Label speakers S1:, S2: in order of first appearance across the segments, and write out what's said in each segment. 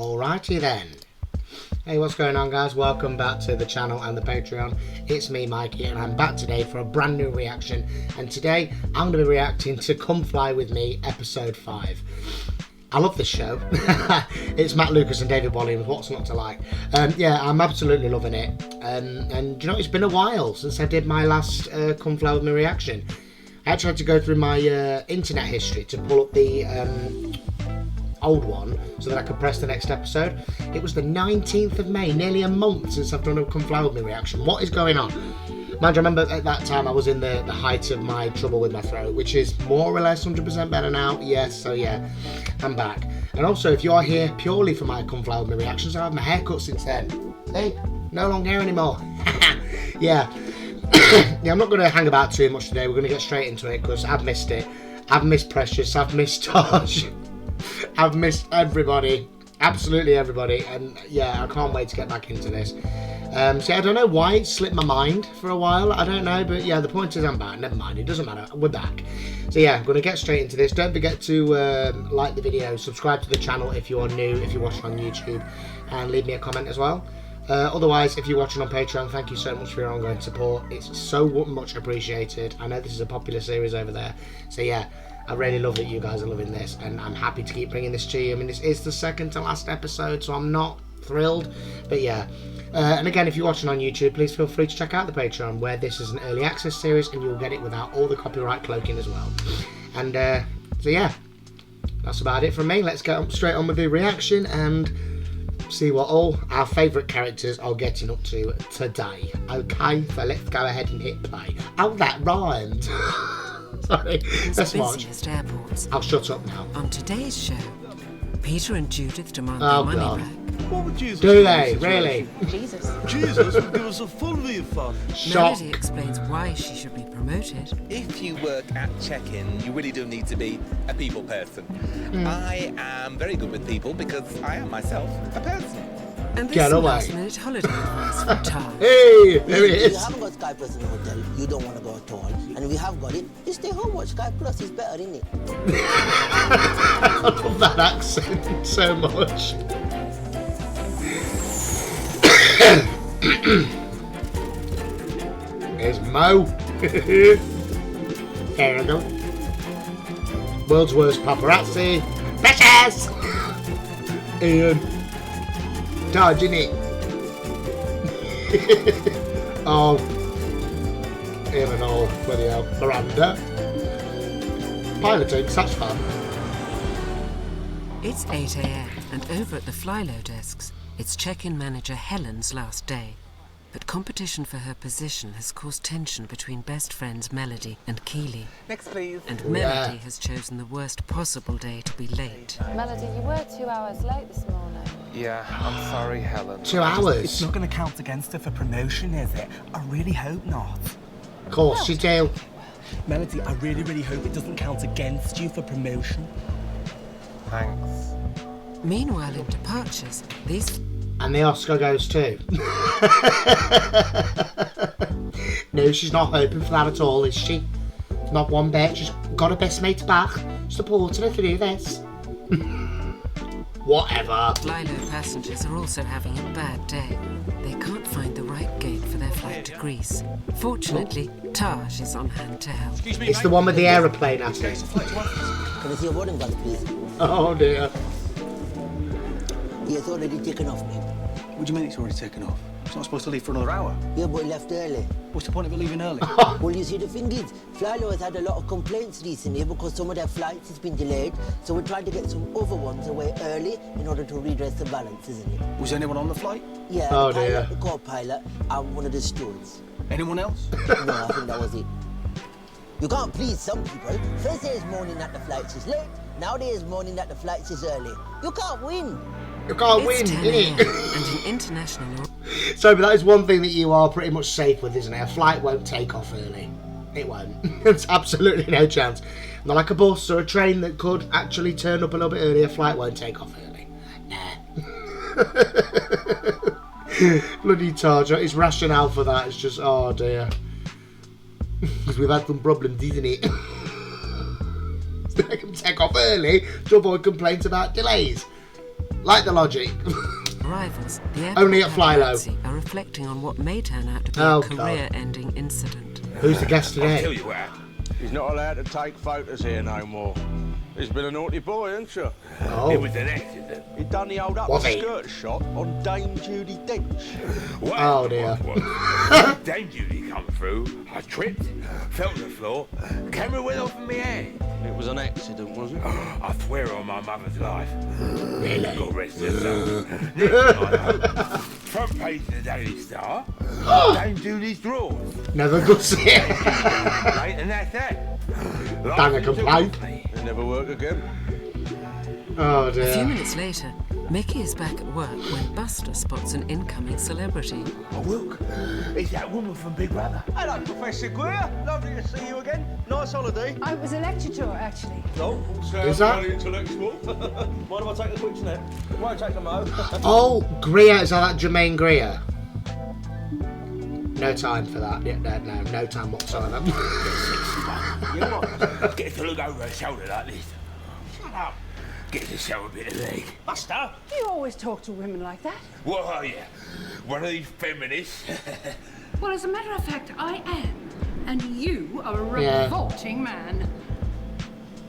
S1: Alrighty then. Hey, what's going on, guys? Welcome back to the channel and the Patreon. It's me, Mikey, and I'm back today for a brand new reaction. And today I'm going to be reacting to Come Fly With Me episode 5. I love this show. It's Matt Lucas and David Williams. What's not to like? Yeah, I'm absolutely loving it. And you know, it's been a while since I did my last Come Fly With Me reaction. I actually had to go through my internet history to pull up the old one so that I could press the next episode. It was the 19th of May, nearly a month since I've done a Come Fly With Me reaction. What is going on? Mind you, I remember at that time I was in the height of my trouble with my throat, which is more or less 100% better now. Yes, so yeah, I'm back. And also, if you are here purely for my Come Fly With Me reactions, I've had my hair cut since then. Hey, no long hair anymore. Yeah. Yeah, I'm not going to hang about too much today. We're going to get straight into it because I've missed it. I've missed Precious. I've missed Taaj. I've missed everybody. Absolutely everybody. And yeah, I can't wait to get back into this. So I don't know why it slipped my mind for a while. I don't know. But yeah, the point is I'm back. Never mind. It doesn't matter. We're back. So yeah, I'm going to get straight into this. Don't forget to like the video. Subscribe to the channel if you are new. If you're watching on YouTube. And leave me a comment as well. Otherwise, if you're watching on Patreon, thank you so much for your ongoing support. It's so much appreciated. I know this is a popular series over there. So yeah, I really love that you guys are loving this, and I'm happy to keep bringing this to you. I mean, this is the second to last episode, so I'm not thrilled. But yeah, and again, if you're watching on YouTube, please feel free to check out the Patreon, where this is an early access series, and you'll get it without all the copyright cloaking as well. And so yeah, that's about it from me. Let's get straight on with the reaction and see what all our favourite characters are getting up to today. Okay, so let's go ahead and hit play. Oh, that rhymed. Sorry, that's much.
S2: Airports.
S1: I'll shut up now.
S2: On today's show, Peter and Judith demand their money back.
S3: What would Jesus
S1: do they? Really?
S3: Jesus would give us a full refund.
S2: Melody explains why she should be promoted.
S4: If you work at check-in, you really do need to be a people person. I am very good with people because I am myself a person.
S2: And this last-minute holiday advice from Taaj.
S1: Hey, there it is.
S5: If you haven't got Sky Plus in the hotel, you don't want to go at all. And if you have got it, you stay home, watch Sky Plus. It's better, isn't it?
S1: I love that accent so much. There's Mo. There we go. World's worst paparazzi. Precious! Ian. Taaj, innit? Oh. Ian and all. Bloody hell. Miranda. Piloting, such fun.
S2: It's 8 AM, and over at the fly-low desks, it's check-in manager Helen's last day. But competition for her position has caused tension between best friends Melody and Keely.
S4: Next, please.
S2: And Melody has chosen the worst possible day to be late.
S6: Melody, you were 2 hours late this morning.
S4: Yeah, I'm sorry, Helen.
S1: 2 hours?
S7: It's not going to count against her for promotion, is it? I really hope not.
S1: Of course you do.
S7: Melody, I really hope it doesn't count against you for promotion.
S4: Thanks.
S2: Meanwhile, in departures, these...
S1: And the Oscar goes too. No, she's not hoping for that at all, is she? Not one bit. She's got her best mate back, supporting her through this. Whatever.
S2: fly-low passengers are also having a bad day. They can't find the right gate for their flight to Greece. Fortunately, Taaj is on hand to help.
S1: It's the one with the aeroplane at it.
S5: Can I see your boarding pass, please?
S1: Oh dear.
S5: Yeah, it's already taken off, mate.
S3: What do you mean it's already taken off? It's not supposed to leave for another hour.
S5: Yeah, but it left early.
S3: What's the point of it leaving early?
S5: Well, you see, the thing is, Flylow has had a lot of complaints recently because some of their flights has been delayed, so we're trying to get some other ones away early in order to redress the balance, isn't it?
S3: Was anyone on the flight?
S5: Yeah,
S1: Oh,
S5: the pilot,
S1: dear.
S5: the co-pilot, and one of the stewards.
S3: Anyone else?
S5: No, I think that was it. You can't please some people. First there's moaning that the flight is late, now there's moaning that the flight is early. You can't win.
S1: You can't win,
S2: It's 10
S1: innit?
S2: AM, and an international...
S1: So, but that is one thing that you are pretty much safe with, isn't it? A flight won't take off early. It won't. There's absolutely no chance. Not like a bus or a train that could actually turn up a little bit early. A flight won't take off early. Nah. Bloody Taaj. His rationale for that is just, oh dear. Because we've had some problems, isn't it? They can take off early to avoid complaints about delays. Like the logic.
S2: Rivals, the
S1: Only at Fly-Low.
S2: paparazzi are reflecting on what may turn out to be
S1: Oh,
S2: a career-ending incident.
S1: Who's the guest
S4: I'll tell
S1: today?
S4: you what happened.
S8: He's not allowed to take photos here no more. He's been a naughty boy, hasn't you?
S1: Oh.
S4: It was an accident.
S8: He done the old
S1: Was he?
S8: upskirt shot on Dame Judy Dench.
S4: What
S1: Oh,
S4: happened
S1: dear.
S4: was, Dame Judy come through. I tripped, fell to the floor. Camera went off in my hand.
S8: It was an accident, was it?
S4: I swear on my mother's life. Really? God rest her soul. Next thing I know, front page of the Daily Star, Dame Judy's drawers.
S1: Never good see it.
S4: Right, and that's that.
S1: Dang a complaint.
S8: It never worked again.
S1: Oh
S2: A few
S1: dear.
S2: minutes later, Mickey is back at work when Buster spots an incoming celebrity.
S4: Oh, look, it's that woman from Big Brother.
S8: Hello, Professor Greer. Lovely to see you again. Nice holiday.
S6: I was a lecture tour, actually.
S8: No,
S1: Is that-
S8: very intellectual. Mind if I take a quick snap? Won't take a mo.
S1: Oh, Greer, is that Jermaine Greer? No time for that. Yeah, no time whatsoever.
S4: You know what? Get to look over her shoulder like this. Shut up. Get to show a bit of leg.
S8: Buster.
S6: You always talk to women like that.
S4: What are you? One of these feminists?
S9: Well, as a matter of fact, I am. And you are a
S1: Yeah.
S9: revolting man.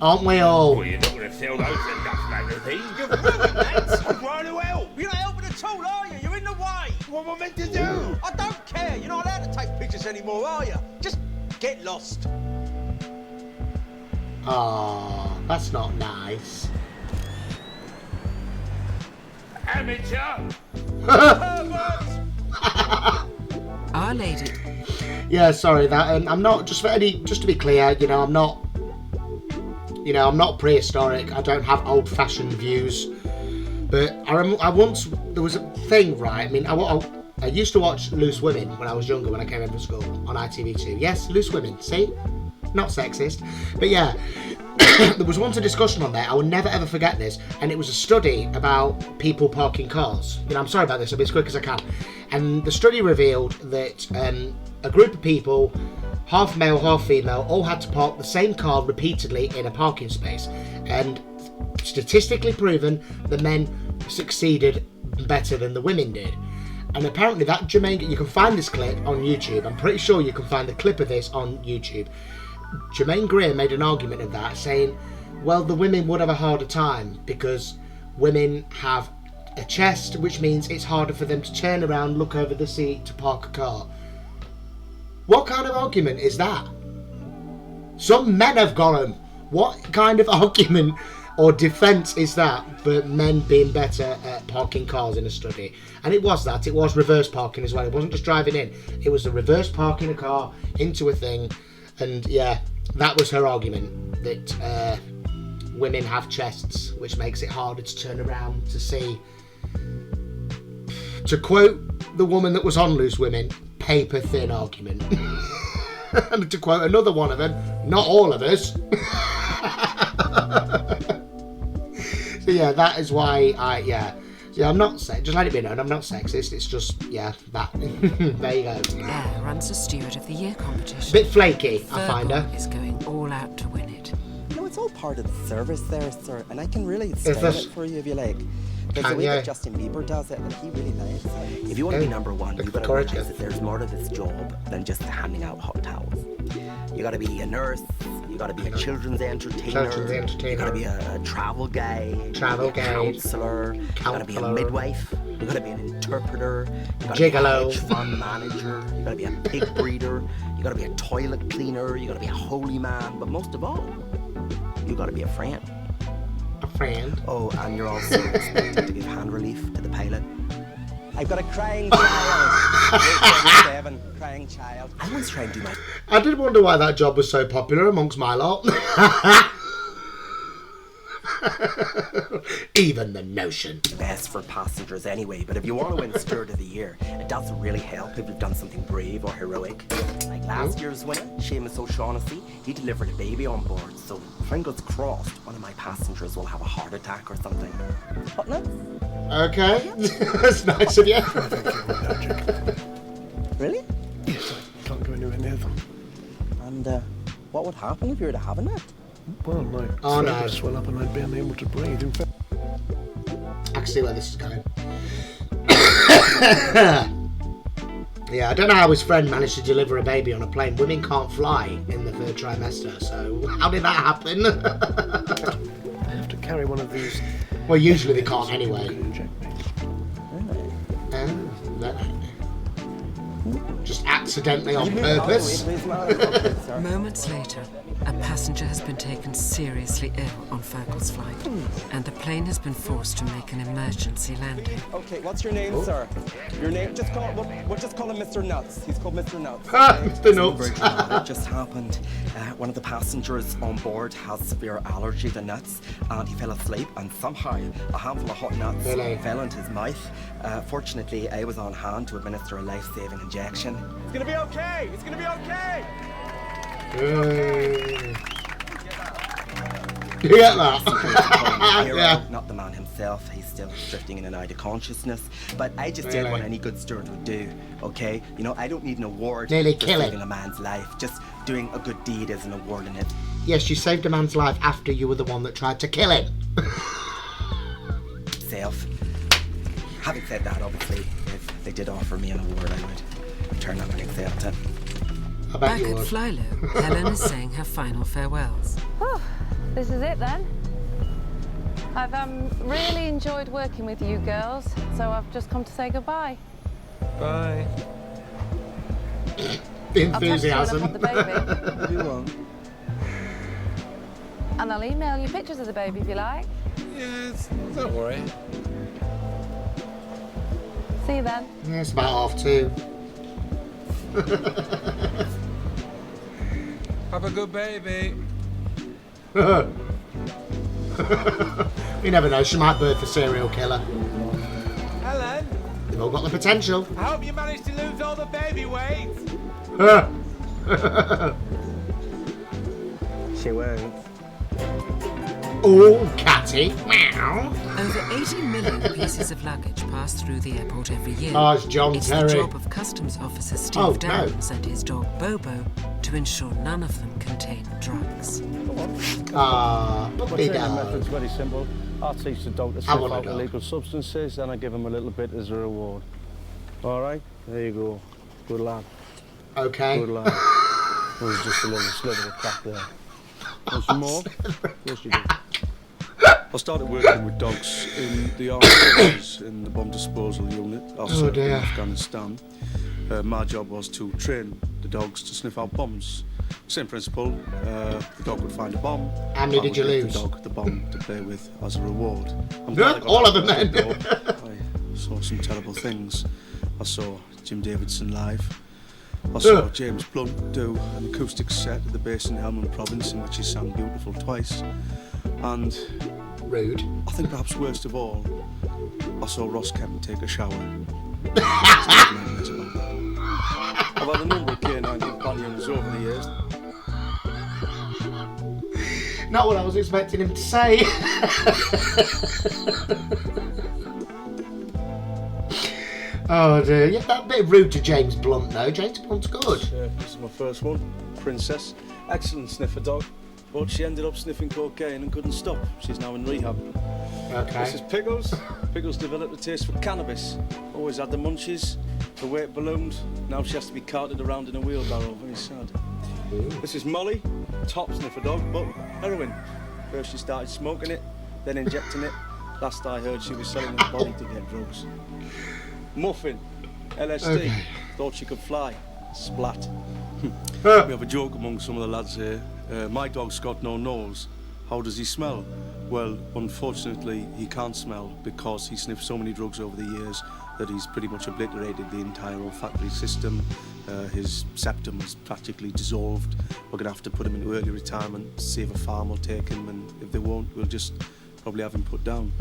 S1: Aren't we all?
S4: Well, you're not going to sell those to Dutch magazines.
S8: You're rude, mate.
S4: I'm trying to help.
S8: You're not helping at all, are you? You're in the way.
S4: What am I meant to do?
S8: I don't care. You're not allowed to take pictures anymore, are you? Just get lost.
S1: Oh, that's not nice.
S4: Amateur.
S2: Our Lady.
S1: Yeah, sorry. That I'm not just to be clear. I'm not prehistoric. I don't have old-fashioned views. But I once there was a thing, right? I mean, I used to watch Loose Women when I was younger, when I came in from school on ITV2. Yes, Loose Women. See, not sexist, but yeah. There was once a discussion on there. I will never ever forget this, and it was a study about people parking cars. I'm sorry about this. I'll be as quick as I can. And the study revealed that a group of people, half male, half female, all had to park the same car repeatedly in a parking space. And statistically proven, the men succeeded better than the women did. And apparently that Jermaine, you can find this clip on YouTube. I'm pretty sure you can find the clip of this on YouTube. Jermaine Greer made an argument of that, saying, well, the women would have a harder time because women have a chest, which means it's harder for them to turn around, look over the seat to park a car. What kind of argument is that? Some men have got them. What kind of argument or defence is that for men being better at parking cars in a study? And it was reverse parking as well. It wasn't just driving in. It was the reverse parking a car into a thing. And yeah, that was her argument, that women have chests, which makes it harder to turn around to see. To quote the woman that was on Loose Women, paper thin argument. And to quote another one of them, not all of us. So yeah, that is why I'm not just let it be known, I'm not sexist, it's just, that. There you go.
S2: Air runs a Steward of the Year competition.
S1: Bit flaky, I find her.
S2: Virgo is going all out to win it.
S7: It's all part of the service there, sir, and I can really
S1: Is
S7: style
S1: this-
S7: it for you if you like. There's
S1: Can
S7: a way
S1: you?
S7: that Justin Bieber does it that he really likes.
S10: If you want to
S1: Oh,
S10: be number one, you've got to
S1: encourage
S10: realize
S1: it.
S10: that there's more to this job than just handing out hot towels. You got to be a nurse. You got to be a children's entertainer.
S1: Children's entertainer.
S10: You got to be a travel guide.
S1: Travel
S10: you gotta be a
S1: guide.
S10: counselor. You got to be a
S1: Counselor.
S10: midwife. You got to be an interpreter. You got to
S1: Gigolo.
S10: be a hedge fund manager. You got to be a pig breeder. You got to be a toilet cleaner. You got to be a holy man. But most of all, you got to be a friend.
S1: A friend.
S10: Oh, and you're also expected to give hand relief to the pilot.
S7: I've got a crying child. 7, crying child.
S10: I once tried to do my
S1: I did wonder why that job was so popular amongst my lot. Even the notion.
S10: best for passengers anyway, but if you want to win Steward of the Year, it doesn't really help if you've done something brave or heroic. Like last year's winner, Seamus O'Shaughnessy, he delivered a baby on board, so fingers crossed one of my passengers will have a heart attack or something. What now?
S1: Okay. That's nice of you.
S7: Really?
S8: Yes, I can't go anywhere near them.
S7: And what would happen if you were to have a net?
S8: Well, my
S1: Oh,
S8: throat
S1: no.
S8: would swell up and I'd be unable to breathe. In fact,
S1: see where this is going. Yeah, I don't know how his friend managed to deliver a baby on a plane. Women can't fly in the third trimester, so how did that happen?
S11: I have to carry one of these.
S1: Well, usually they can't anyway. Just accidentally on purpose.
S2: Moments later, a passenger has been taken seriously ill on Fergal's flight, and the plane has been forced to make an emergency landing.
S10: Okay, what's your name, sir? Your name? Just call we'll just call him Mr. Nuts. He's called Mr. Nuts.
S1: Mr. Nuts.
S10: It just happened. One of the passengers on board has severe allergy to nuts, and he fell asleep, and somehow a handful of hot nuts fell into his mouth. Fortunately, I was on hand to administer a life-saving injection. It's gonna be okay. It's gonna be okay.
S1: You get that?
S10: Yeah. Not the man himself. He's still drifting in and out of consciousness. But I just did what any good steward would do. Okay, you know, I don't need an award for saving a man's life. Just doing a good deed is an award in it.
S1: Yes, you saved a man's life after you were the one that tried to kill him.
S10: Self. Having said that, obviously, if they did offer me an award, I would turn up and accept it.
S2: Back at Flylow, Helen is saying her final farewells.
S6: Oh, this is it then. I've really enjoyed working with you girls, so I've just come to say goodbye.
S11: Bye.
S1: The enthusiasm.
S6: I'll text you when I've had the baby.
S3: You won't.
S6: And I'll email you pictures of the baby if you like.
S11: Yes, don't worry.
S6: See you then.
S1: Yeah, it's about 2:30.
S11: Have a good baby.
S1: You never know, she might birth a serial killer.
S4: Helen,
S1: They've all got the potential.
S4: I hope you managed to lose all the baby weight.
S10: She won't.
S1: Oh, catty. Meow.
S2: Over 80 million pieces of luggage pass through the airport every year.
S1: Oh, it's John
S2: It's
S1: Terry.
S2: the job of Customs Officer Steve Downs and his dog Bobo to ensure none of them contain drugs.
S1: Puppy
S12: The
S1: dog.
S12: method's very simple. I teach the dog to sniff out illegal substances, then I give him a little bit as a reward. All right, there you go. Good lad.
S1: Okay.
S12: Good lad. There's just a little slither of crack there. Want some more? Yes, you do.
S13: I started working with dogs in the armed forces in the bomb disposal unit also in Afghanistan. My job was to train the dogs to sniff out bombs. Same principle. The dog would find a bomb.
S1: How many did you lose?
S13: The dog the bomb to play with as a reward.
S1: All of them then.
S13: I saw some terrible things. I saw Jim Davidson live. I saw James Blunt do an acoustic set at the base in Helmand Province in which he sang Beautiful twice. And
S1: rude.
S13: I think perhaps worst of all, I saw Ross Kemp take a shower. I've had a number of canine companions over the years.
S1: Not what I was expecting him to say. Oh dear, yeah, that bit rude to James Blunt though. James Blunt's good.
S13: This is my first one, Princess. Excellent sniffer dog, but she ended up sniffing cocaine and couldn't stop. She's now in rehab.
S1: Okay.
S13: This is Pickles. Pickles developed a taste for cannabis. Always had the munchies. Her weight ballooned. Now she has to be carted around in a wheelbarrow. Very sad. This is Molly, top sniffer dog, but heroin. First she started smoking it, then injecting it. Last I heard she was selling her body to get drugs. Muffin, LSD, thought she could fly. Splat. We have a joke among some of the lads here. My dog's got no nose. How does he smell? Well, unfortunately, he can't smell because he sniffed so many drugs over the years that he's pretty much obliterated the entire olfactory system. His septum is practically dissolved. We're going to have to put him into early retirement, see if a farm will take him, and if they won't, we'll just probably have him put down.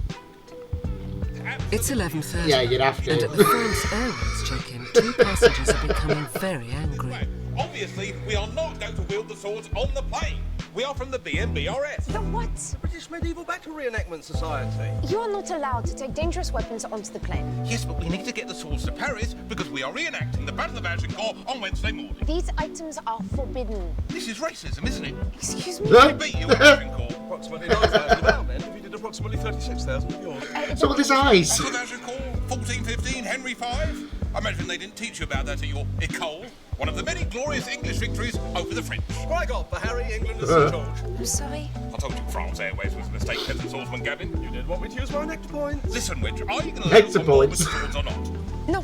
S2: It's 11:30.
S1: Yeah, you'd have to.
S2: And at the France Airways check-in, 2 passengers are becoming very angry.
S4: Obviously, we are not going to wield the swords on the plane. We are from the BNBRS.
S14: The what?
S3: The British Medieval Battle Reenactment Society.
S14: You are not allowed to take dangerous weapons onto the plane.
S4: Yes, but we need to get the swords to Paris because we are reenacting the Battle of Agincourt on Wednesday morning.
S14: These items are forbidden.
S4: This is racism, isn't it?
S14: Excuse me?
S4: We beat you at Agincourt.
S3: Approximately 9,000 now then. If you did approximately 36,000 of yours.
S1: So what is ice?
S4: So that's your call, 1415 Henry V. I imagine they didn't teach you about that at your École. One of the many glorious English victories over the French.
S3: Cry God for Harry, England and St George.
S14: I'm sorry.
S4: I told you France Airways was a mistake, peasant swordsman Gavin.
S3: You did want me to use my nectar points.
S4: Listen, Wedge, are you going to
S1: Nectar
S4: let on board with
S1: points.
S4: the swords or not?
S14: No.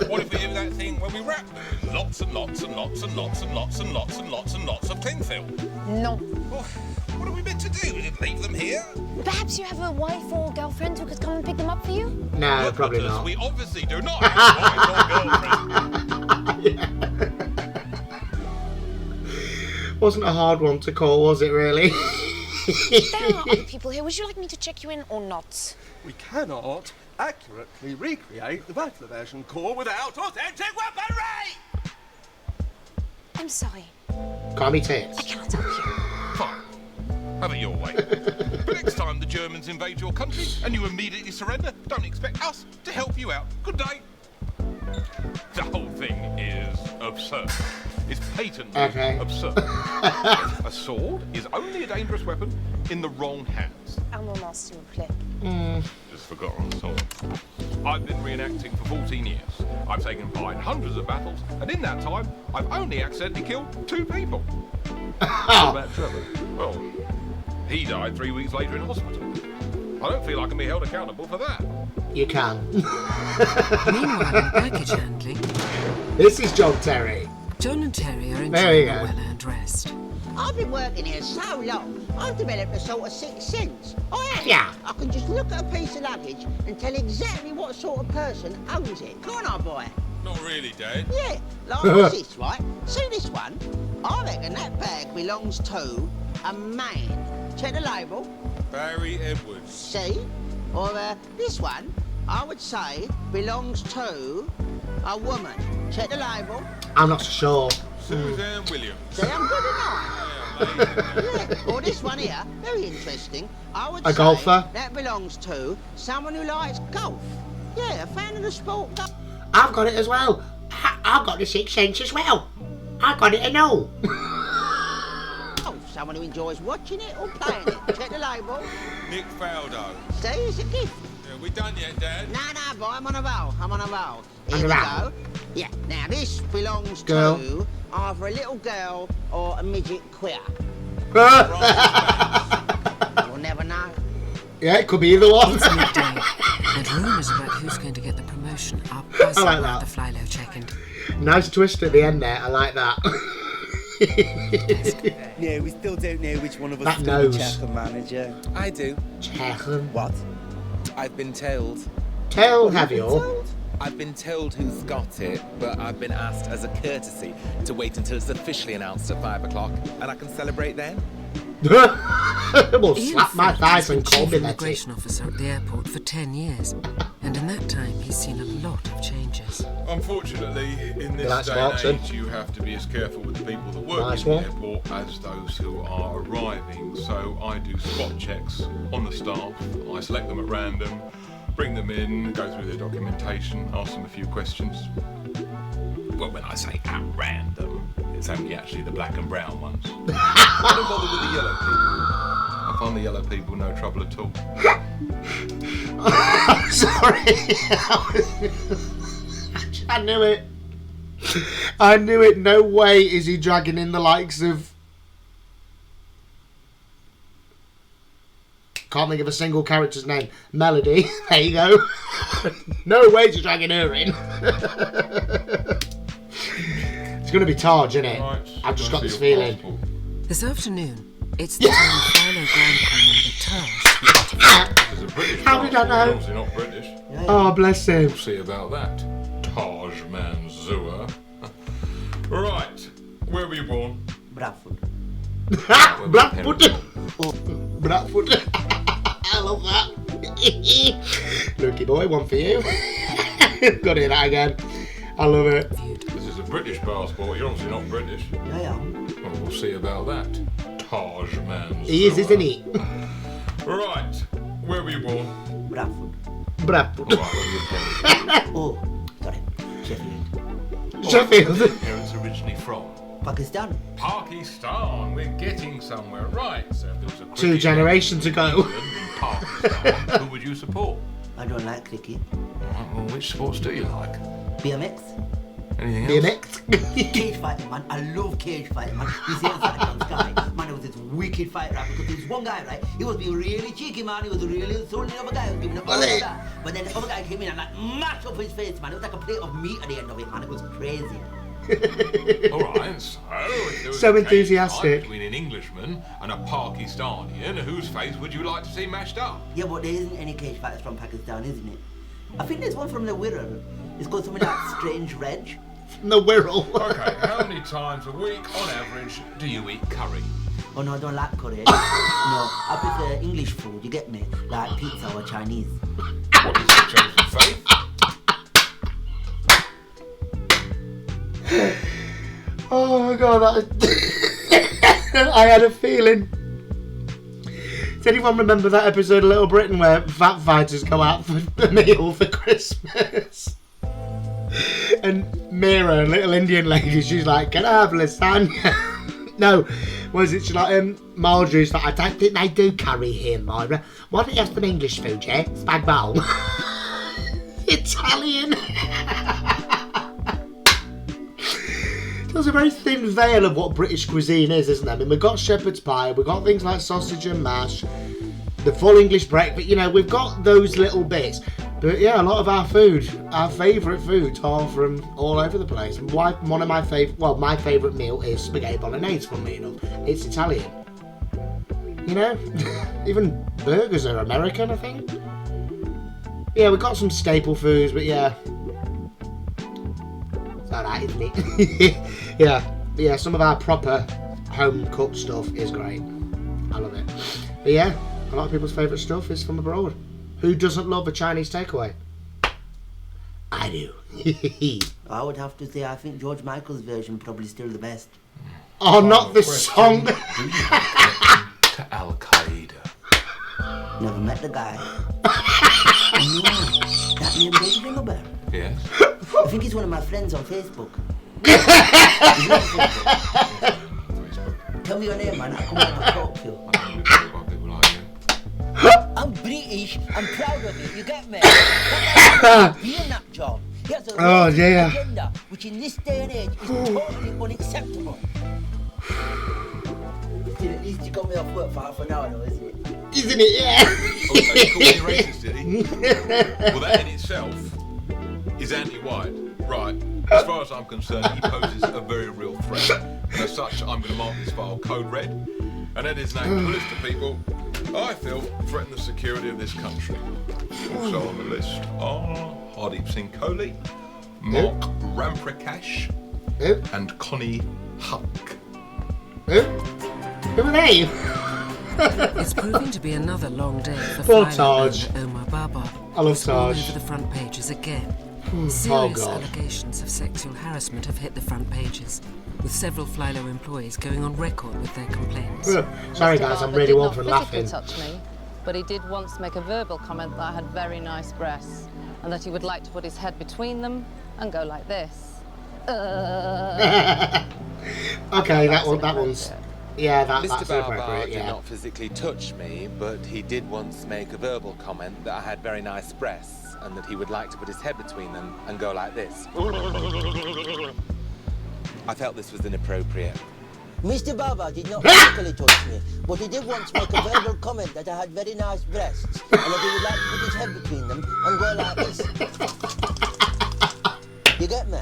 S4: What if we do that thing where we wrap them with lots and lots and lots and lots and lots and lots and lots and lots of cling film?
S14: No.
S4: Oh, what are we meant to do? We didn't leave them here?
S14: Perhaps you have a wife or girlfriend who could come and pick them up for you?
S1: No,
S4: Look
S1: probably
S4: at us,
S1: not.
S4: we obviously do not have a wife or girlfriend.
S1: Wasn't a hard one to call, was it really?
S14: There are other people here. Would you like me to check you in or not?
S3: We cannot accurately recreate the Battle of Agincourt without authentic weaponry!
S14: I'm sorry.
S1: Can't be tits.
S14: I cannot help you.
S4: Fine. Have it your way. But next time the Germans invade your country and you immediately surrender, don't expect us to help you out. Good day. The whole thing is absurd. It's patently absurd. A sword is only a dangerous weapon in the wrong hands.
S14: Un moment, s'il vous plaît.
S4: Just forgotten sword. I've been reenacting for 14 years. I've taken part in hundreds of battles, and in that time, I've only accidentally killed 2 people. What about Trevor? Well, he died 3 weeks later in hospital. I don't feel I can be held accountable for that.
S1: You can.
S2: Meanwhile, in baggage handling,
S1: This is John Terry.
S2: John and Terry are
S1: There you
S2: enjoying a
S1: go.
S2: well-earned rest.
S5: I've been working here so long, I've developed a sort of sixth sense. I have.
S1: Yeah.
S5: I can just look at a piece of luggage and tell exactly what sort of person owns it. Can't I, boy?
S4: Not really, Dad.
S5: Yeah, like what's this, right? See this one? I reckon that bag belongs to a man. Check the label.
S4: Barry Edwards.
S5: See? Or this one, I would say, belongs to a woman. Check the label.
S1: I'm not so sure.
S4: Suzanne Williams.
S5: See, I'm good enough. Yeah. Or this one here, very interesting. I would
S1: A
S5: say
S1: golfer?
S5: that belongs to someone who likes golf. Yeah, a fan of the sport golf.
S1: I've got it as well. I've got the sixth sense as well. I got it and all.
S5: Someone who enjoys watching it or playing it. Check the label.
S4: Nick Faldo.
S5: See, it's a gift.
S4: Yeah, we done yet, Dad?
S5: No, boy, I'm on a roll. I'm on a roll. Here
S1: On a
S5: we
S1: roll.
S5: go. Yeah, now this belongs
S1: Girl.
S5: to either a little girl or a midget queer. You'll never know.
S1: Yeah, it could be either one.
S2: It's midday, and rumours about who's going to get the promotion are buzzing
S1: I like
S2: around
S1: that.
S2: the Flylow check-in.
S1: Nice twist at the end there. I like that.
S7: No, we still don't know which one of us
S1: That
S7: is
S1: nose.
S7: the chef or manager.
S11: I do.
S1: Chechen.
S7: What?
S11: I've been told.
S1: Tell have you?
S11: I've been told who's got it, but I've been asked as a courtesy to wait until it's officially announced at 5 o'clock, and I can celebrate then.
S1: Well,
S2: Ian
S1: slap my
S2: Phillips
S1: thighs
S2: has
S1: and
S2: been
S1: call
S2: chief
S1: me Betty.
S2: immigration officer at the airport for 10 years, and in that time he's seen a lot of changes.
S4: Unfortunately, in this
S1: That's
S4: day and
S1: Clarkson.
S4: age, you have to be as careful with the people that work
S1: Nice
S4: in the
S1: one.
S4: airport as those who are arriving. So I do spot checks on the staff. I select them at random, bring them in, go through their documentation, ask them a few questions. Well, when I say at random, it's only actually the black and brown ones. I don't bother with the yellow people. I find the yellow people no trouble at all.
S1: Sorry. I knew it. I knew it. No way is he dragging in the likes of... Can't think of a single character's name. Melody. There you go. No way he's dragging her in. It's going to be Taaj, isn't it?
S4: Right,
S1: I've just got
S4: let's
S1: this
S4: see your
S1: feeling.
S4: passport.
S2: This afternoon, it's the time Flylow Grand Crew member Taaj.
S4: There's a British
S1: How did I
S4: passport,
S1: know?
S4: Obviously not British.
S1: Oh, bless him.
S4: We'll see about that. Taj Mansour. Right, where were you born?
S5: Bradford.
S1: Bradford. Bradford. I love that. Lucky boy, one for you. Got to hear that again. I love it.
S4: This is a British passport. You're obviously not British.
S5: Yeah.
S4: Well, we'll see about that. Taj Mansour.
S1: He is, isn't he?
S4: Right, where were you born?
S5: Bradford.
S1: Bradford.
S4: Right, where were your parents?
S5: Oh, sorry. Sheffield.
S1: Sheffield.
S4: Where were your parents originally from?
S5: Pakistan.
S4: Pakistan, we're getting somewhere. Right, so if there was a
S1: 2 generations ago.
S4: Pakistan, who would you support?
S5: I don't like cricket.
S4: Right, well, which sports do you like?
S5: BMX.
S4: Anything else?
S1: BMX?
S5: Cage fighting, man. I love cage fighting, man. You see on Saturday on Sky, man, it was this wicked fight, right? Because there's one guy, right? He was being really cheeky, man. He was really insulting the other guy. He was giving up all of that. But then the other guy came in and like mashed up his face, man. It was like a plate of meat at the end of it, man. It was crazy.
S4: Alright, so if there was
S1: So
S4: a cage
S1: enthusiastic.
S4: fight between an Englishman and a Pakistanian, whose face would you like to see mashed up?
S5: Yeah, but there isn't any cage fighters from Pakistan, isn't it? I think there's one from the Wirral. It's called something like Strange Reg.
S1: From the Wirral.
S4: Okay, how many times a week, on average, do you eat curry?
S5: Oh no, I don't like curry. No, I prefer English food, you get me? Like pizza or Chinese.
S4: What is your chosen faith?
S1: Oh my god, I had a feeling. Does anyone remember that episode of Little Britain where fat fighters go out for the meal for Christmas? And Mira, a little Indian lady, she's like, can I have lasagna? No, was it? She's like, Marjorie's like, I don't think they do curry here, Myra. Why don't you have some English food, yeah? Spag bowl. Italian. There's a very thin veil of what British cuisine is, isn't there? I mean, we've got shepherd's pie, we've got things like sausage and mash, the full English breakfast, you know, we've got those little bits. But yeah, a lot of our food, our favourite foods are from all over the place. One of my my favourite meal is spaghetti bolognese, funnily enough. It's Italian. You know? Even burgers are American, I think. Yeah, we've got some staple foods, but yeah. It's alright, isn't it? yeah, some of our proper home-cooked stuff is great. I love it. But yeah, a lot of people's favourite stuff is from abroad. Who doesn't love a Chinese takeaway? I do.
S5: I would have to say I think George Michael's version probably still the best.
S1: Oh, not the song.
S4: To Al Qaeda.
S5: Never met the guy. That name doesn't ring a bell.
S4: Yes.
S5: I think he's one of my friends on Facebook. Tell me your name, man. I'll come on and talk to you. I'm British. I'm proud of it. You get me? Being that job. He has a agenda, which in this day and age is totally unacceptable. At least you got me off work for half an hour, though, isn't it?
S1: Isn't it? Yeah.
S4: Oh, so he called me racist, did he? Well, that in itself is anti-white. Right. As far as I'm concerned, he poses a very real threat. And as such, I'm going to mark this file code red. And that is named a list of people I feel threaten the security of this country. Also on the list are Hardeep Singh Kohli, Mark Ramprakash, and Connie Huck.
S1: Who are they?
S2: It's proving to be another long day for
S1: Poor
S2: flying
S1: Taaj.
S2: Omar Baba.
S1: I love
S2: It's all
S1: Taaj.
S2: over the front pages again.
S1: Oh,
S2: Serious
S1: God.
S2: allegations of sexual harassment have hit the front pages, with several Flylo employees going on record with their complaints.
S1: Sorry
S6: Mr.
S1: guys, I'm
S6: Barber
S1: really
S6: did
S1: one
S6: not
S1: for
S6: physically
S1: laughing.
S6: touch me, but he did once make a verbal comment that I had very nice breasts and that he would like to put his head between them and go like this.
S1: Okay, that one's... Yeah, that's
S11: Mr.
S1: appropriate,
S11: Barbar did
S1: yeah.
S11: not physically touch me, but he did once make a verbal comment that I had very nice breasts and that he would like to put his head between them and go like this. I felt this was inappropriate.
S5: Mr. Baba did not physically touch me, but he did once make a verbal comment that I had very nice breasts and that he would like to put his head between them and go like this. You get me?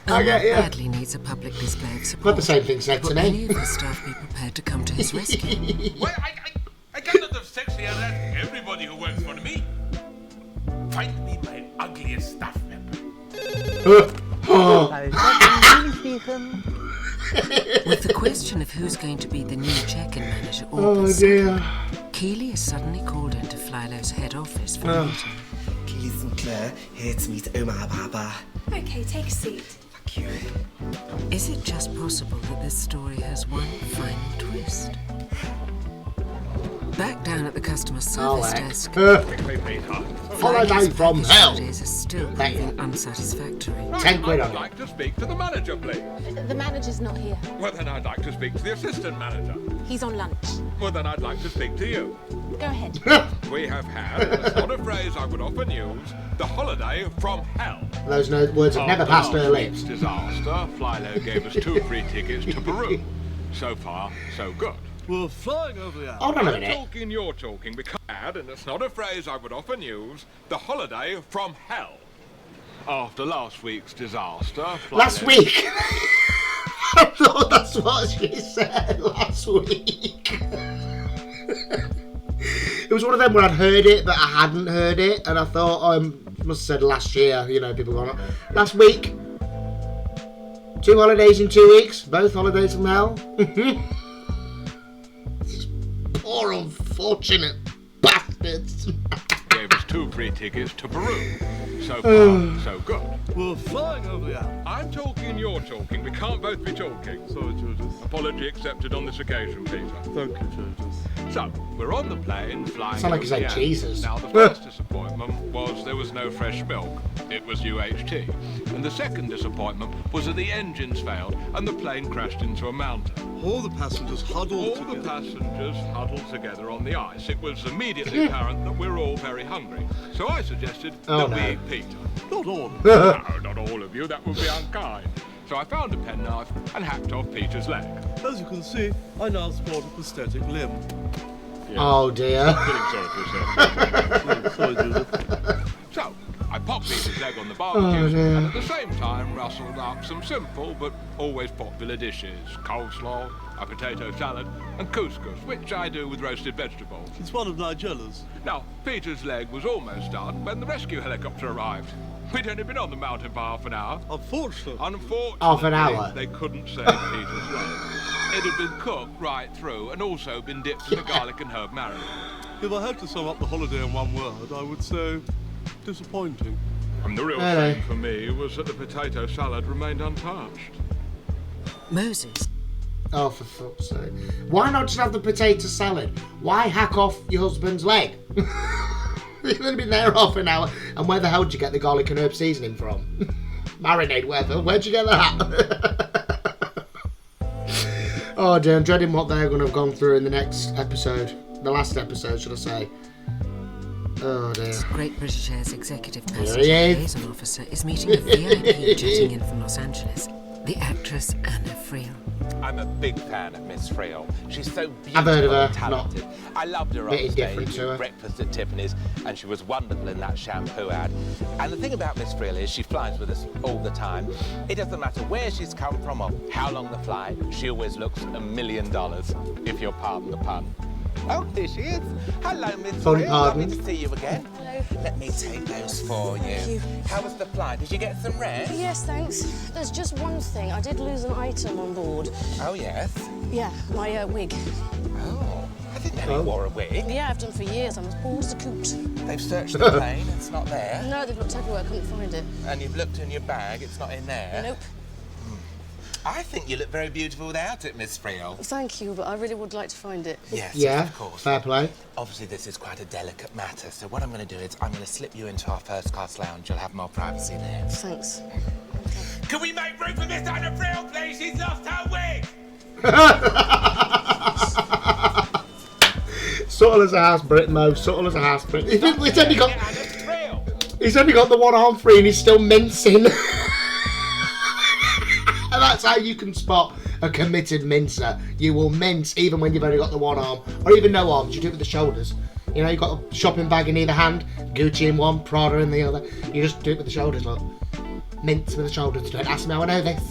S1: I get you.
S2: Badly needs a public display of support.
S1: Got the same thing said to
S2: Will
S1: me.
S2: any of the staff be prepared to come to his rescue?
S4: Well, I cannot have sexually harassed everybody who works for me. Find me my ugliest staff member.
S2: With the question of who's going to be the new check-in manager all
S1: Oh dear.
S2: Keeley is suddenly called into Flylo's head office for a meeting.
S10: Keely Sinclair, here to meet Omar Baba.
S15: Okay, take a seat.
S10: Thank you.
S2: Is it just possible that this story has one final twist? Back down at the customer service desk.
S1: Holiday from hell.
S2: Is a still proving unsatisfactory.
S1: 10 quid on
S4: I'd
S1: it.
S4: like to speak to the manager, please.
S14: The manager's not here.
S4: Well, then I'd like to speak to the assistant manager.
S14: He's on lunch.
S4: Well, then I'd like to speak to you.
S14: Go ahead.
S4: We have had, it's not a phrase I would often use, the holiday from hell.
S1: Those words have never passed her lips.
S4: Disaster, Flylow gave us 2 free tickets to Peru. So far, so good.
S13: We're flying over the
S1: Hold on a minute.
S4: I'm talking, you're talking, because, and it's not a phrase I would often use, the holiday from hell. After last week's disaster,
S1: Last week? I thought that's what she said last week. It was one of them where I'd heard it, but I hadn't heard it, and I thought, I must have said last year, you know, people going, last week. 2 holidays in 2 weeks, both holidays from hell. Poor unfortunate bastards.
S4: Gave us 2 free tickets to Peru. So far, so good.
S13: We're flying over the Alps.
S4: I'm talking, you're talking. We can't both be talking.
S13: Sorry, Judith.
S4: Apology accepted on this occasion, Peter.
S13: Thank you, Judith.
S4: So, we're on the plane, flying
S1: Sound like you
S4: over
S1: said
S4: the
S1: Jesus.
S4: Now, the first disappointment was there was no fresh milk. It was UHT. And the second disappointment was that the engines failed and the plane crashed into a mountain.
S13: All the passengers huddled
S4: together on the ice. It was immediately apparent that we were all very hungry. So I suggested that we eat Peter.
S13: Not all.
S4: No, not all of you. That would be unkind. So I found a penknife and hacked off Peter's leg.
S13: As you can see, I now sport a prosthetic limb.
S4: Yes.
S1: Oh dear.
S13: Sorry, Judith.
S4: So, I popped Peter's leg on the barbecue and at the same time rustled up some simple but always popular dishes. Coleslaw, a potato salad and couscous, which I do with roasted vegetables.
S13: It's one of Nigella's.
S4: Now, Peter's leg was almost done when the rescue helicopter arrived. We'd only been on the mountain for half an hour.
S13: Unfortunately,
S1: half an hour.
S4: They couldn't save Peter's leg. It had been cooked right through and also been dipped in a garlic and herb marinade.
S13: If I had to sum up the holiday in one word, I would say disappointing.
S4: And the real shame for me was that the potato salad remained untouched.
S2: Moses.
S1: Oh, for fuck's sake. Why not just have the potato salad? Why hack off your husband's leg? You've only been there half an hour. And where the hell did you get the garlic and herb seasoning from? Marinade, whatever. Where'd you get that? Oh dear, I'm dreading what they're going to have gone through in the next episode. The last episode, should I say. Oh dear.
S2: Great British Air's executive passenger liaison officer is meeting a VIP jetting in from Los Angeles. The actress Anna Friel.
S11: I'm a big fan of Miss Friel. She's so beautiful
S1: I've heard of her,
S11: and talented. I loved her on stage at Breakfast at Tiffany's, and she was wonderful in that shampoo ad. And the thing about Miss Friel is she flies with us all the time. It doesn't matter where she's come from or how long the flight, she always looks $1 million, if you'll pardon the pun. Oh, there she is. Hello, Miss Friel. Lovely to see you again.
S14: Hello.
S11: Let me take those for you.
S14: Thank you.
S11: How was the flight? Did you get some rest?
S14: Yes, thanks. There's just one thing. I did lose an item on board.
S11: Oh, yes?
S14: Yeah, my wig.
S11: Oh, I didn't know you wore a wig.
S14: Yeah, I've done for years. I'm as bald as a coot.
S11: They've searched the plane. It's not there.
S14: No, they've looked everywhere. I couldn't find it.
S11: And you've looked in your bag. It's not in there.
S14: Nope.
S11: I think you look very beautiful without it, Miss Friel.
S14: Thank you, but I really would like to find it.
S11: Yes,
S1: yeah,
S11: of course.
S1: Fair play.
S11: Obviously, this is quite a delicate matter, so what I'm going to do is I'm going to slip you into our first-class lounge. You'll have more privacy there.
S14: Thanks.
S11: Can we make room for Miss Anna Friel, please? She's lost her wig!
S1: Subtle as a house brick, Mo. Subtle as a house brick. He's only got the one arm free and he's still mincing. And that's how you can spot a committed mincer. You will mince even when you've only got the one arm, or even no arms. You do it with the shoulders. You know, you've got a shopping bag in either hand, Gucci in one, Prada in the other. You just do it with the shoulders, look. Mince with the shoulders. Don't ask me how I know this.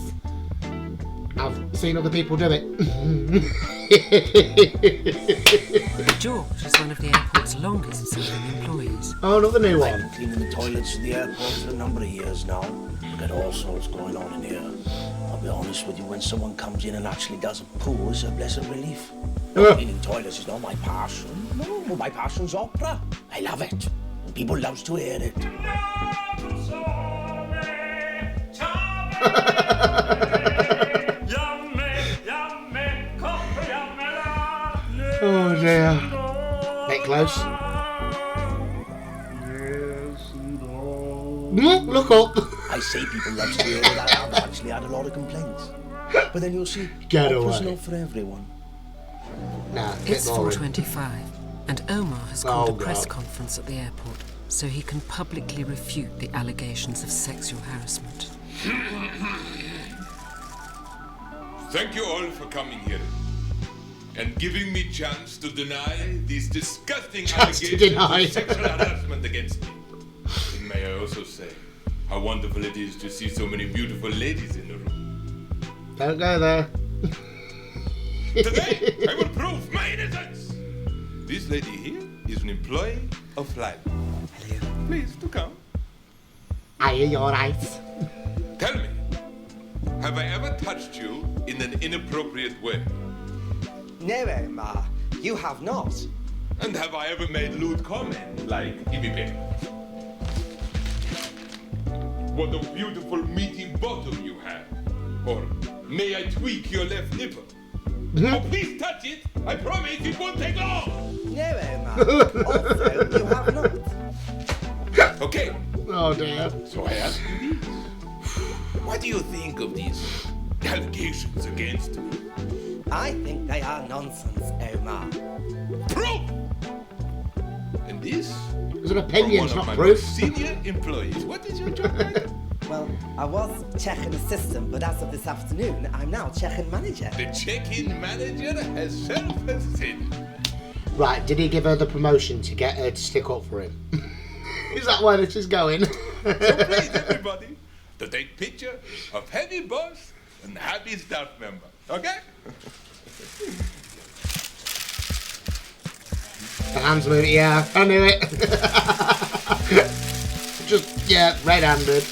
S1: I've seen other people do it.
S2: George is one of the airport's longest serving employees.
S1: Oh, not the new one.
S7: I've been cleaning the toilets in the airport for a number of years now. I've got all sorts going on in here. I'll be honest with you, when someone comes in and actually does a poo, it's a blessed relief. Cleaning toilets is not my passion. No, my passion's opera. I love it. And people love to hear it.
S1: Oh dear. Get close. Look up.
S7: I say people love to hear that I've actually had a lot of complaints. But then you'll see,
S1: Get
S7: opera's
S1: away.
S7: not for everyone.
S1: Nah,
S2: It's 4:25, and Omar has called a press
S1: God.
S2: conference at the airport so he can publicly refute the allegations of sexual harassment.
S4: Thank you all for coming here and giving me chance to deny these disgusting allegations of sexual harassment against me. And may I also say how wonderful it is to see so many beautiful ladies in the room.
S1: Don't go there.
S4: Today, I will prove my innocence. This lady here is an employee of Flylo. Hello. Please, to come.
S1: Are you alright?
S4: Tell me, have I ever touched you in an inappropriate way?
S10: No, Omar, you have not.
S4: And have I ever made lewd comment like "Hibibe"? What a beautiful meaty bottom you have. Or may I tweak your left nipple? Oh, please touch it. I promise it won't take long.
S10: No, Omar. Also, you have not.
S4: Okay.
S1: Oh dear.
S4: So I ask you this. What do you think of these allegations against me?
S10: I think they are nonsense, Omar.
S4: Proof! And this?
S1: It's an opinion, it's not
S4: my
S1: proof.
S4: Senior employees. What is your job title?
S10: Well, I was check-in assistant, but as of this afternoon, I'm now check-in manager.
S4: The check-in manager has self-ascended.
S1: Right, did he give her the promotion to get her to stick up for him? Is that where this is going?
S4: So please, everybody, to take picture of heavy boss and happy staff member. Okay?
S1: The hands move, yeah, I knew it. Just, yeah, red-handed.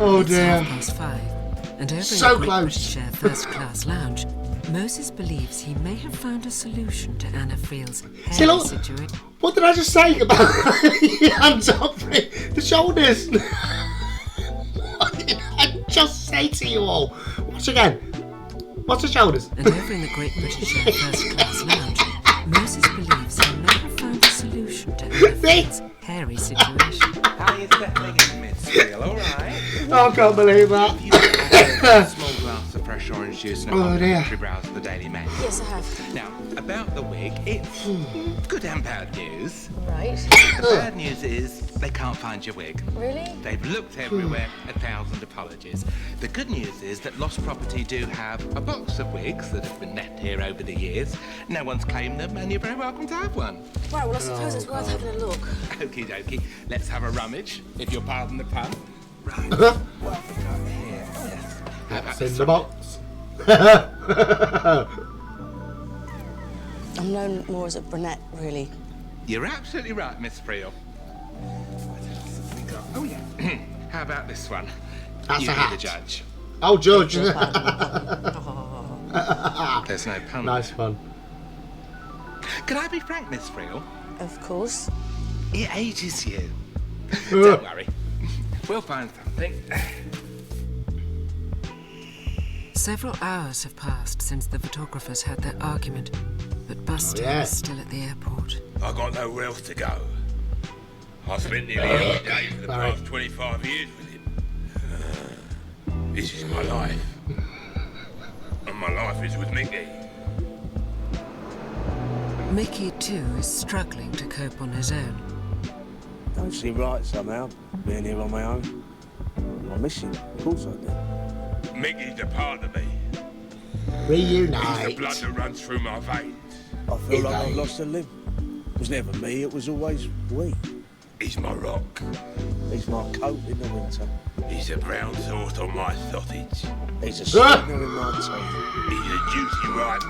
S1: Oh dear.
S2: It's 5:30, and over
S1: So
S2: in the
S1: close.
S2: British Air first-class lounge, Moses believes he may have found a solution to Anna Friel's
S1: See,
S2: hairy
S1: look,
S2: situation.
S1: what did I just say about the hands up the shoulders? What did I just say to you all? Watch again. Watch the shoulders.
S2: And over in the Great British Air first-class lounge, Moses believes he may have found a solution to Anna Friel's hairy situation.
S11: How are you settling in, Miss Friel? All right?
S1: Oh, I can't believe that.
S11: A small glass of fresh orange juice and a complimentary browse of the Daily Mail.
S14: Yes, I have.
S11: Now, about the wig, it's good and bad news.
S14: Right.
S11: The bad news is they can't find your wig.
S14: Really?
S11: They've looked everywhere, 1,000 apologies. The good news is that Lost Property do have a box of wigs that have been left here over the years. No one's claimed them, and you're very welcome to have one.
S14: Right, well, I suppose it's worth having a look.
S11: Okie dokie, let's have a rummage, if you'll pardon the pun. Right. What have we got here? Yes.
S1: That's in the box.
S14: I'm known more as a brunette, really.
S11: You're absolutely right, Miss Friel. What else have we got? Oh, yeah. How about this one?
S1: That's
S11: you
S1: a
S11: be
S1: hat.
S11: the judge.
S1: Oh, Judge.
S11: There's no pun.
S1: Nice fun.
S11: Can I be frank, Miss Friel?
S14: Of course.
S11: It ages you. Don't worry. We'll find something.
S2: Several hours have passed since the photographers had their argument, but Buster is still at the airport.
S4: I got nowhere else to go. I spent nearly every day for the past 25 years with him. This is my life. And my life is with Mickey.
S2: Mickey, too, is struggling to cope on his own.
S7: Don't seem right somehow, being here on my own. I miss you, of course I do.
S4: Mickey's a part of me.
S1: Reunite.
S4: He's the blood that runs through my veins.
S7: I feel like I've lost a limb. It was never me, it was always we.
S4: He's my rock.
S7: He's my coat in the winter.
S4: He's a brown sauce on my sausage.
S7: He's a sweetener in my tea.
S4: He's a juicy ripe.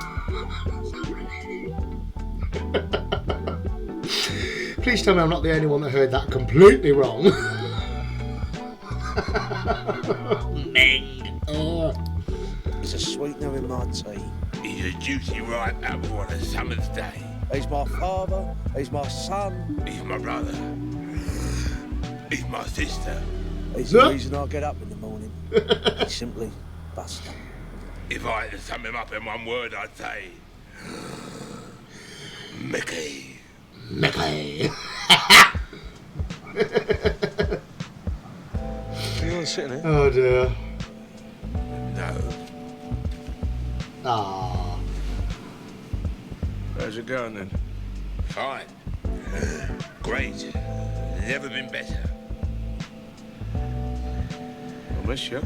S1: Please tell me I'm not the only one that heard that completely wrong. Meng.
S7: He's a sweetener in my tea.
S4: He's a juicy ripe apple on a summer's day.
S7: He's my father. He's my son.
S4: He's my brother. He's my sister.
S7: He's the reason I get up in the morning. He's simply Buster.
S4: If I had to sum him up in one word, I'd say... Mickey.
S1: Mickey.
S8: You want to sit in it?
S1: Oh dear.
S8: No.
S1: Ah.
S8: How's it going then?
S7: Fine. Great. Never been better.
S8: I miss you.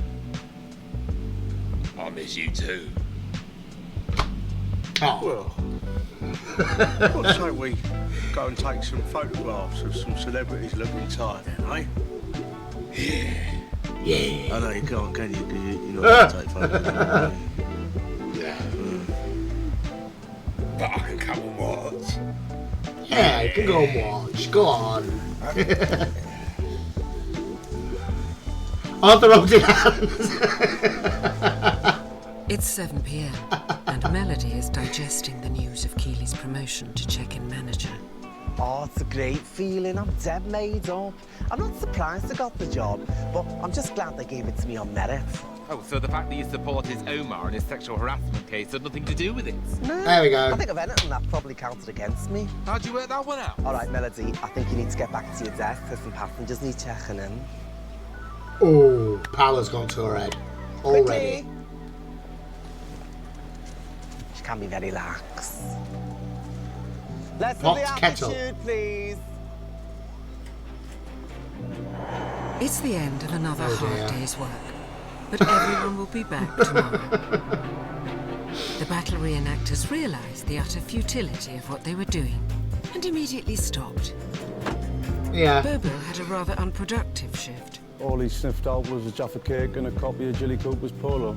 S7: I miss you too.
S8: Well, let's say we go and take some photographs of some celebrities looking tired then, eh?
S7: Yeah.
S8: I know you can't, can you? Because you're not going to take photos.
S7: Yeah. But I can come and watch.
S1: Yeah, you can go and watch. Go on. Arthur holding hands.
S2: It's 7 p.m. and Melody is digesting the news of Keely's promotion to check-in manager.
S10: Oh, it's a great feeling. I'm dead made up. I'm not surprised I got the job, but I'm just glad they gave it to me on merit.
S11: Oh, so the fact that you supported Omar in his sexual harassment case had nothing to do with it?
S10: No.
S1: There we go.
S10: I think of anything that probably counted against me.
S11: How'd you work that one out?
S10: All right, Melody, I think you need to get back to your desk. There's some passengers need checking in.
S1: Oh, Paola's gone to her head. Already.
S10: Quickly. She can be very lax. Let's have the
S1: Hot kettle.
S10: attitude, please.
S2: It's the end of another
S1: Oh,
S2: hard
S1: dear.
S2: day's work, but everyone will be back tomorrow. The battle reenactors realised the utter futility of what they were doing and immediately stopped.
S1: Yeah.
S2: Bobo had a rather unproductive shift.
S12: All he sniffed out was a Jaffa cake and a copy of Jilly Cooper's polo.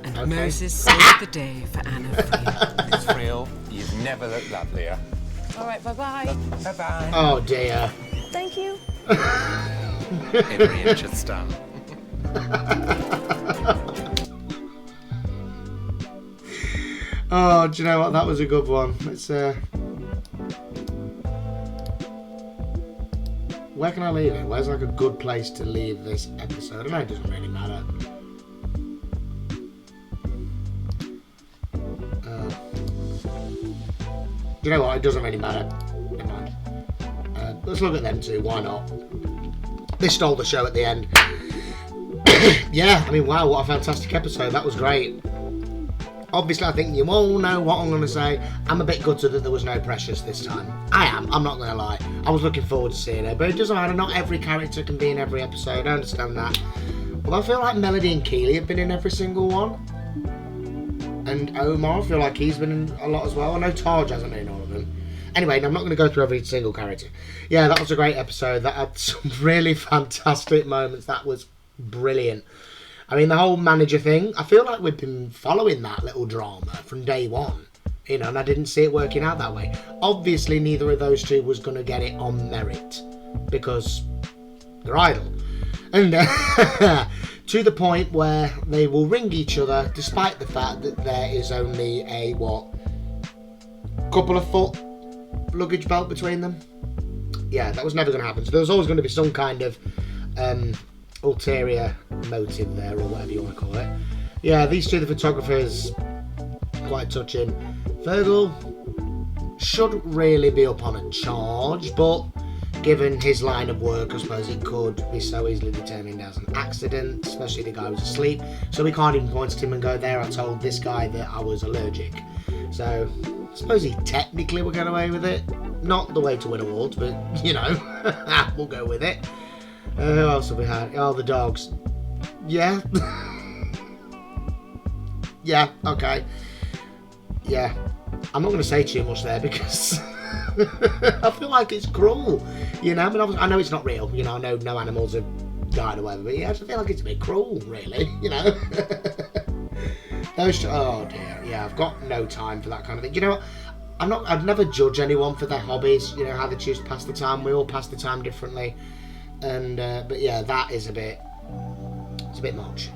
S2: And Moses saved the day for Anna Friel.
S11: Miss Friel, you've never looked lovelier.
S6: All right, bye-bye.
S11: Bye-bye.
S1: Oh dear.
S6: Thank you.
S11: Every inch of stump.
S1: Oh, do you know what? That was a good one. It's where can I leave it? Where's like a good place to leave this episode? I know it doesn't really matter. Do you know what? It doesn't really matter. Never mind. Let's look at them two. Why not? They stole the show at the end. Yeah, I mean, wow, what a fantastic episode. That was great. Obviously, I think you all know what I'm going to say. I'm a bit gutted that there was no Precious this time. I am. I'm not going to lie. I was looking forward to seeing her, but it doesn't matter. Not every character can be in every episode. I understand that. But I feel like Melody and Keely have been in every single one. And Omar, I feel like he's been in a lot as well. I know Taaj hasn't been in all of them. Anyway, I'm not going to go through every single character. Yeah, that was a great episode. That had some really fantastic moments. That was brilliant. I mean, the whole manager thing, I feel like we've been following that little drama from day one. You know, and I didn't see it working out that way. Obviously, neither of those two was going to get it on merit. Because they're idle. And to the point where they will ring each other, despite the fact that there is only a, couple of foot luggage belt between them. Yeah, that was never going to happen. So there was always going to be some kind of ulterior motive there, or whatever you want to call it. Yeah, these two, the photographers, quite touching. Virgil should really be up on a charge, but given his line of work, I suppose it could be so easily determined as an accident, especially the guy was asleep. So we can't even point at him and go, there, I told this guy that I was allergic. So I suppose he technically will get away with it. Not the way to win awards, but, you know, we'll go with it. Who else have we had? Oh, the dogs. Yeah. Yeah, okay. Yeah. I'm not going to say too much there because I feel like it's cruel. You know, I mean, I know it's not real. You know, I know no animals have died or whatever, but yeah, I just feel like it's a bit cruel, really. You know? Oh dear. Yeah, I've got no time for that kind of thing. You know what? I'd never judge anyone for their hobbies, you know, how they choose to pass the time. We all pass the time differently. And, but yeah, that is it's a bit much.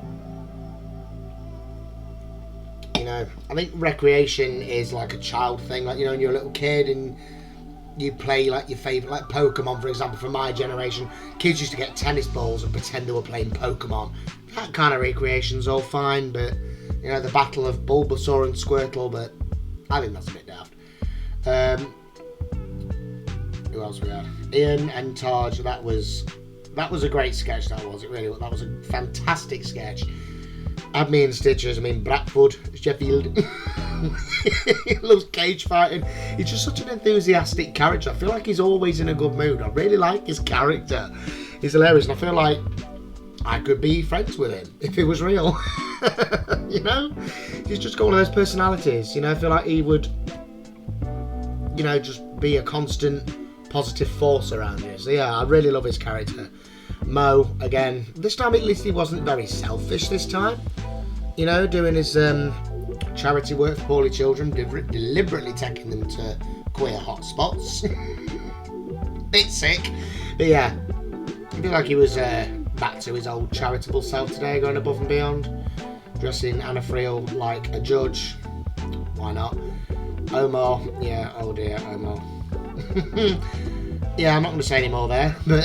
S1: You know, I think recreation is like a child thing. Like, you know, when you're a little kid and you play like your favourite, like Pokemon, for example, from my generation, kids used to get tennis balls and pretend they were playing Pokemon. That kind of recreation's all fine, but, you know, the battle of Bulbasaur and Squirtle, but I think that's a bit daft. Who else we had? Ian and Taaj. That was a great sketch. That was it. Really, that was a fantastic sketch. Had me in stitches. I mean, Bradford, Sheffield. He loves cage fighting. He's just such an enthusiastic character. I feel like he's always in a good mood. I really like his character. He's hilarious, and I feel like I could be friends with him if it was real. You know, he's just got one of those personalities. You know, I feel like he would, you know, just be a constant positive force around you. So yeah, I really love his character. Mo, again, this time at least he wasn't very selfish this time. You know, doing his charity work for poorly children, deliberately taking them to queer hotspots. Bit sick. But yeah, I feel like he was back to his old charitable self today, going above and beyond. Dressing Anna Friel like a judge. Why not? Omar, yeah, oh dear, Omar. Yeah, I'm not going to say any more there, but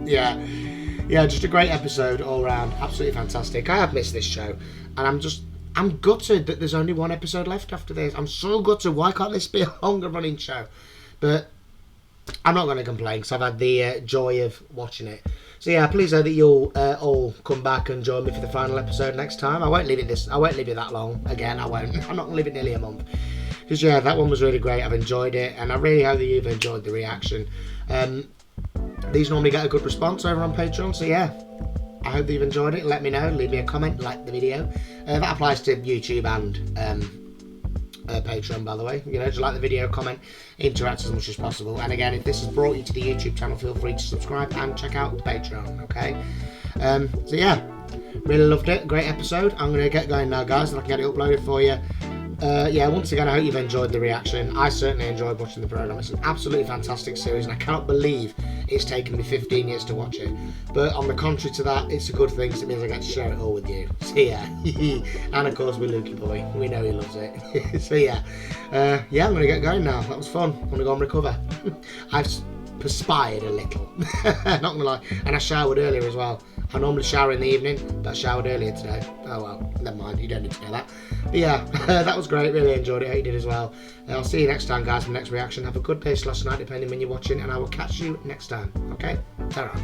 S1: yeah, just a great episode all round. Absolutely fantastic. I have missed this show, and I'm gutted that there's only one episode left after this. I'm so gutted. Why can't this be a longer running show? But I'm not going to complain because I've had the joy of watching it. So yeah, please hope that you'll all come back and join me for the final episode next time. I won't leave it that long. Again, I won't. I'm not going to leave it nearly a month. Because yeah, that one was really great. I've enjoyed it, and I really hope that you've enjoyed the reaction. These normally get a good response over on Patreon, so yeah, I hope that you've enjoyed it. Let me know, leave me a comment, like the video. That applies to YouTube and Patreon, by the way. You know, just like the video, comment, interact as much as possible. And again, if this has brought you to the YouTube channel, feel free to subscribe and check out the Patreon, okay? So yeah, really loved it. Great episode. I'm going to get going now, guys, and I can get it uploaded for you. Yeah, once again, I hope you've enjoyed the reaction. I certainly enjoyed watching the programme. It's an absolutely fantastic series, and I cannot believe it's taken me 15 years to watch it. But on the contrary to that, it's a good thing, because it means I get to share it all with you. So yeah, and of course with Lukey boy, we know he loves it. So yeah, I'm going to get going now. That was fun. I'm going to go and recover. I've perspired a little, not going to lie, and I showered earlier as well. I normally shower in the evening, but I showered earlier today. Oh well, never mind, you don't need to know that. But yeah, that was great, really enjoyed it, I hope you did as well. I'll see you next time, guys, for the next reaction. Have a good day / night, depending when you're watching, and I will catch you next time, okay? Ta-ra.